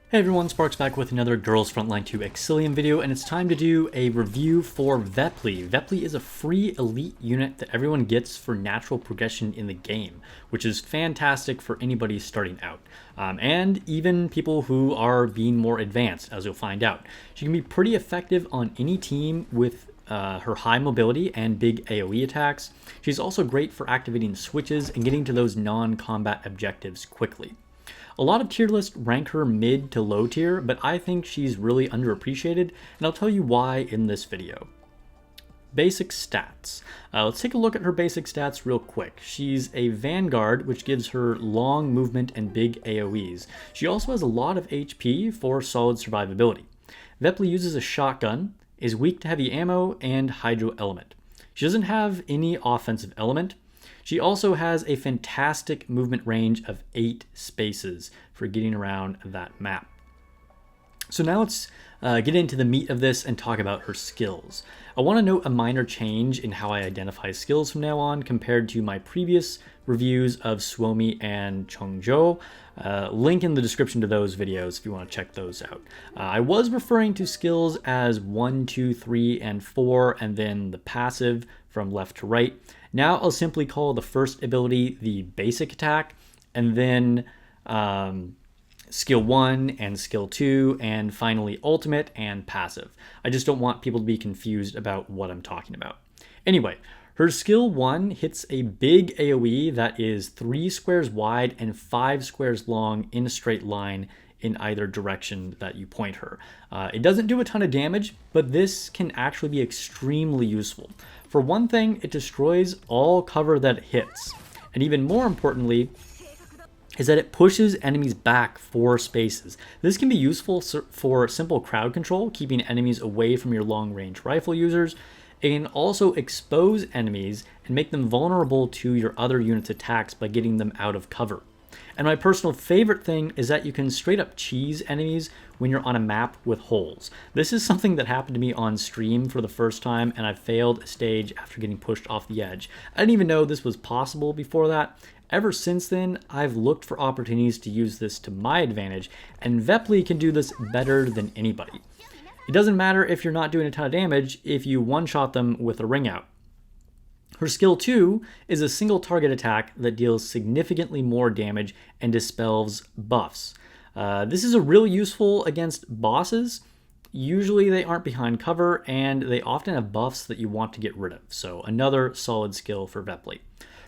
Hey everyone, Sparks back with another Girls Frontline 2 Exilium video, and it's time to do a review for Vepley. Vepley is a free elite unit that everyone gets for natural progression in the game, which is fantastic for anybody starting out, and even people who are being more advanced, as you'll find out. She can be pretty effective on any team with her high mobility and big AoE attacks. She's also great for activating switches and getting to those non-combat objectives quickly. A lot of tier lists rank her mid to low tier, but I think she's really underappreciated, and I'll tell you why in this video. Basic stats. Let's take a look at her basic stats real quick. She's a Vanguard, which gives her long movement and big AoEs. She also has a lot of HP for solid survivability. Vepley uses a shotgun, is weak to heavy ammo, and hydro element. She doesn't have any offensive element. She also has a fantastic movement range of 8 spaces for getting around that map. So now let's get into the meat of this and talk about her skills. I want to note a minor change in how I identify skills from now on compared to my previous reviews of Suomi and Chongzhou. Link in the description to those videos if you want to check those out. I was referring to skills as 1, 2, 3, and 4, and then the passive from left to right. Now I'll simply call the first ability the basic attack, and then skill 1 and skill 2, and finally ultimate and passive. I just don't want people to be confused about what I'm talking about. Anyway, her skill 1 hits a big AoE that is 3 squares wide and 5 squares long in a straight line in either direction that you point her. It doesn't do a ton of damage, but this can actually be extremely useful. For one thing, it destroys all cover that it hits, and even more importantly is that it pushes enemies back 4 spaces. This can be useful for simple crowd control, keeping enemies away from your long-range rifle users. It can also expose enemies and make them vulnerable to your other unit's attacks by getting them out of cover. And my personal favorite thing is that you can straight up cheese enemies when you're on a map with holes. This is something that happened to me on stream for the first time, and I failed a stage after getting pushed off the edge. I didn't even know this was possible before that. Ever since then, I've looked for opportunities to use this to my advantage, and Vepley can do this better than anybody. It doesn't matter if you're not doing a ton of damage if you one-shot them with a ring out. Her skill 2 is a single target attack that deals significantly more damage and dispels buffs. This is real useful against bosses. Usually they aren't behind cover, and they often have buffs that you want to get rid of, so another solid skill for Vepley.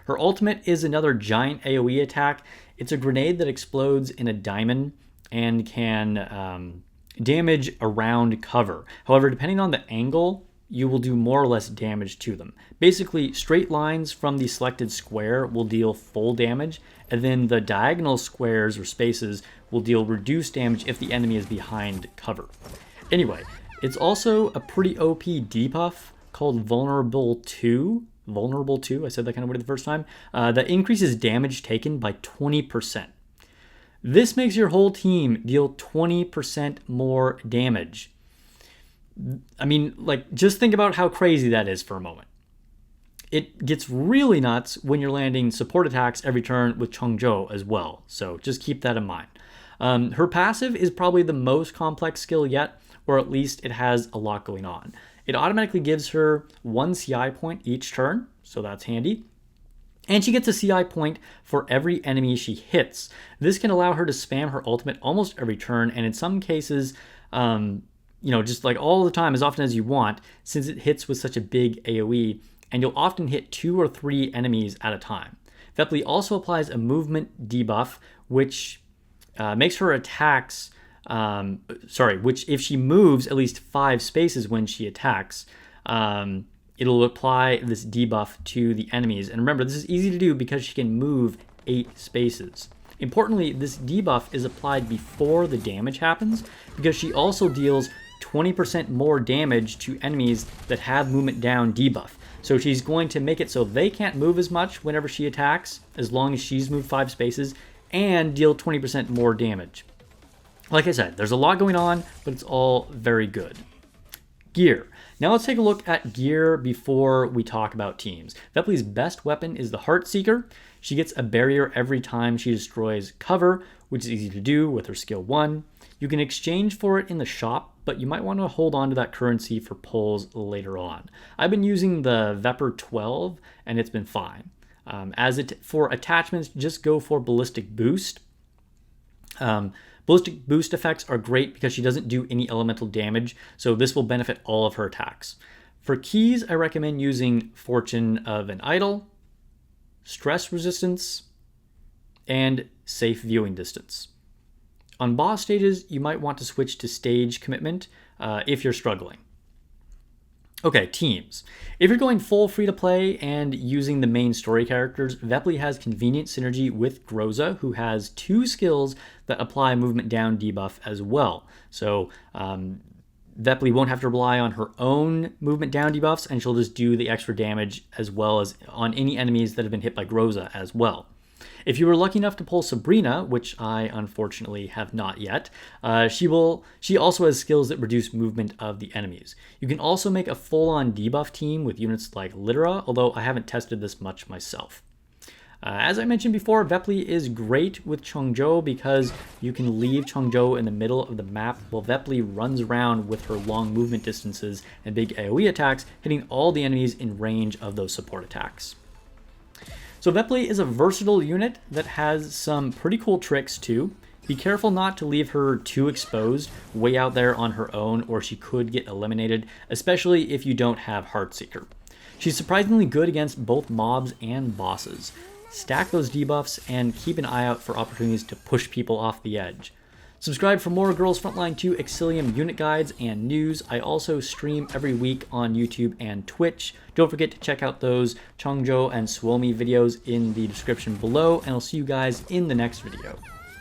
Her ultimate is another giant AoE attack. It's a grenade that explodes in a diamond and can damage around cover. However, depending on the angle, you will do more or less damage to them. Basically, straight lines from the selected square will deal full damage, and then the diagonal squares or spaces will deal reduced damage if the enemy is behind cover. Anyway, it's also a pretty OP debuff called Vulnerable 2. Vulnerable 2, I said that kind of word the first time, that increases damage taken by 20%. This makes your whole team deal 20% more damage. I mean, like, just think about how crazy that is for a moment. It gets really nuts when you're landing support attacks every turn with Chongzhou as well, so just keep that in mind. Her passive is probably the most complex skill yet, or at least it has a lot going on. It automatically gives her 1 CI point each turn, so that's handy. And she gets a CI point for every enemy she hits. This can allow her to spam her ultimate almost every turn, and in some cases, just like all the time, as often as you want, since it hits with such a big AoE, and you'll often hit 2 or 3 enemies at a time. Vepley also applies a movement debuff, which makes her attacks, which if she moves at least 5 spaces when she attacks, it'll apply this debuff to the enemies. And remember, this is easy to do because she can move 8 spaces. Importantly, this debuff is applied before the damage happens because she also deals 20% more damage to enemies that have movement down debuff. So she's going to make it so they can't move as much whenever she attacks, as long as she's moved 5 spaces, and deal 20% more damage. Like I said, there's a lot going on, but it's all very good. Gear. Now let's take a look at gear before we talk about teams. Vepley's best weapon is the Heartseeker. She gets a barrier every time she destroys cover, which is easy to do with her skill 1. You can exchange for it in the shop, but you might want to hold on to that currency for pulls later on. I've been using the Vepr 12 and it's been fine. For attachments, just go for Ballistic Boost. Ballistic Boost effects are great because she doesn't do any elemental damage, so this will benefit all of her attacks. For keys, I recommend using Fortune of an Idol, Stress Resistance, and Safe Viewing Distance. On boss stages, you might want to switch to Stage Commitment if you're struggling. Okay, teams. If you're going full free-to-play and using the main story characters, Vepley has convenient synergy with Groza, who has 2 skills that apply movement down debuff as well. So Vepley won't have to rely on her own movement down debuffs, and she'll just do the extra damage as well as on any enemies that have been hit by Groza as well. If you were lucky enough to pull Sabrina, which I unfortunately have not yet, she also has skills that reduce movement of the enemies. You can also make a full-on debuff team with units like Lidera, although I haven't tested this much myself. As I mentioned before, Vepley is great with Chongzhou because you can leave Chongzhou in the middle of the map while Vepley runs around with her long movement distances and big AoE attacks, hitting all the enemies in range of those support attacks. So Vepley is a versatile unit that has some pretty cool tricks too. Be careful not to leave her too exposed way out there on her own, or she could get eliminated, especially if you don't have Heartseeker. She's surprisingly good against both mobs and bosses. Stack those debuffs and keep an eye out for opportunities to push people off the edge. Subscribe for more Girls Frontline 2 Exilium unit guides and news. I also stream every week on YouTube and Twitch. Don't forget to check out those Chongzhou and Suomi videos in the description below, and I'll see you guys in the next video.